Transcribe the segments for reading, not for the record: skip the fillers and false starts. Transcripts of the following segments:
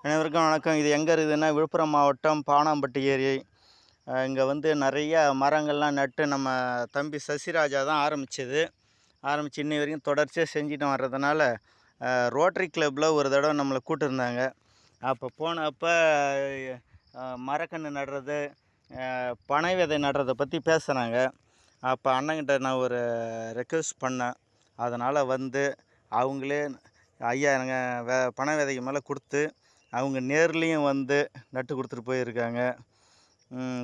அனைவருக்கும் வணக்கம். இது எங்கே இருக்குதுன்னா, விழுப்புரம் மாவட்டம் பாணாம்பட்டி ஏரி. இங்கே வந்து நிறைய மரங்கள்லாம் நட்டு நம்ம தம்பி சசிராஜா தான் ஆரம்பித்து இன்னி வரைக்கும் தொடர்ச்சியாக செஞ்சுட்டு வர்றதுனால ரோட்டரி கிளப்பில் ஒரு தடவை நம்மளை கூப்பிட்டுருந்தாங்க. அப்போ போனப்போ மரக்கன்று நடுறது, பனை விதை நடுறதை பற்றி பேசுகிறாங்க. அப்போ அண்ணங்கிட்ட நான் ஒரு ரெக்வஸ்ட் பண்ணேன். அதனால் வந்து அவங்களே 5000 பனை விதைக்கு மேலே கொடுத்து அவங்க நேர்லேயும் வந்து நட்டு கொடுத்துட்டு போயிருக்காங்க.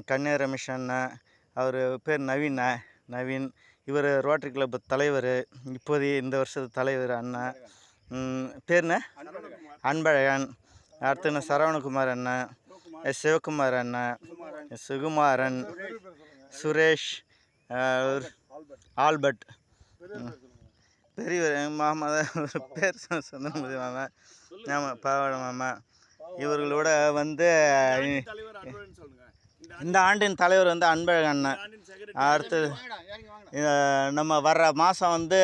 கன்னியா ரமேஷ் அண்ணன், அவர் பேர் நவீன், இவர் ரோட்டரி கிளப் தலைவர், இப்போதைய இந்த வருஷத்து தலைவர் அண்ணன். பேர்ண்ண அன்பழகன். அடுத்து சரவணகுமார் அண்ணன், சிவகுமார் அண்ணன், சுகுமாரன், சுரேஷ், ஆல்பர்ட், பெரியவர் மாமா பேர் சொந்தமதி மாமா, ஆமாம் பாவாட மாமா. இவர்களோட வந்து இந்த ஆண்டின் தலைவர் வந்து அன்பழகன் அண்ணன். அடுத்தது நம்ம வர்ற மாதம் வந்து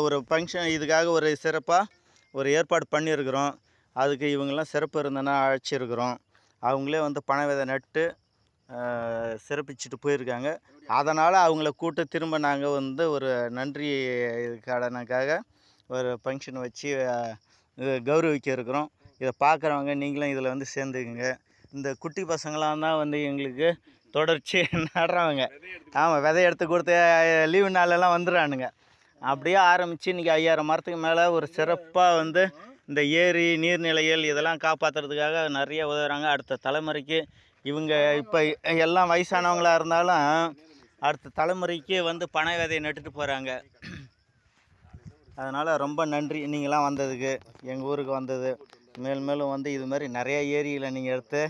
ஒரு ஃபங்க்ஷன், இதுக்காக ஒரு சிறப்பாக ஒரு ஏற்பாடு பண்ணியிருக்கிறோம். அதுக்கு இவங்கெல்லாம் சிறப்பு இருந்தனா அழைச்சிருக்கிறோம். அவங்களே வந்து பனை விதை நட்டு சிறப்பிச்சுட்டு போயிருக்காங்க. அதனால் அவங்கள கூட்டு திரும்ப நாங்கள் வந்து ஒரு நன்றி கடனுக்காக ஒரு ஃபங்க்ஷன் வச்சு கௌரவிக்க இருக்கிறோம். இதை பார்க்குறவங்க நீங்களும் இதில் வந்து சேர்ந்துக்குங்க. இந்த குட்டி பசங்களாம் தான் வந்து எங்களுக்கு தொடர்ச்சி நடுறவங்க. ஆமாம், விதை எடுத்து கொடுத்து லீவு நாளெல்லாம் வந்துடுறானுங்க. அப்படியே ஆரம்பித்து இன்றைக்கி 5000 மரத்துக்கு மேலே ஒரு சிறப்பாக வந்து இந்த ஏரி நீர்நிலைகள் இதெல்லாம் காப்பாற்றுறதுக்காக நிறைய உதவுறாங்க. அடுத்த தலைமுறைக்கு இவங்க இப்போ எல்லாம் வயசானவங்களாக இருந்தாலும் அடுத்த தலைமுறைக்கு வந்து பனை விதையை நட்டுட்டு போகிறாங்க. அதனால் ரொம்ப நன்றி நீங்களாம் வந்ததுக்கு, எங்கள் ஊருக்கு வந்தது. மேலும் வந்து இது மாதிரி நிறைய ஏரியில் நீங்கள் எடுத்து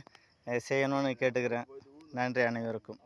செய்யணும்னு கேட்டுக்கிறேன். நன்றி அனைவருக்கும்.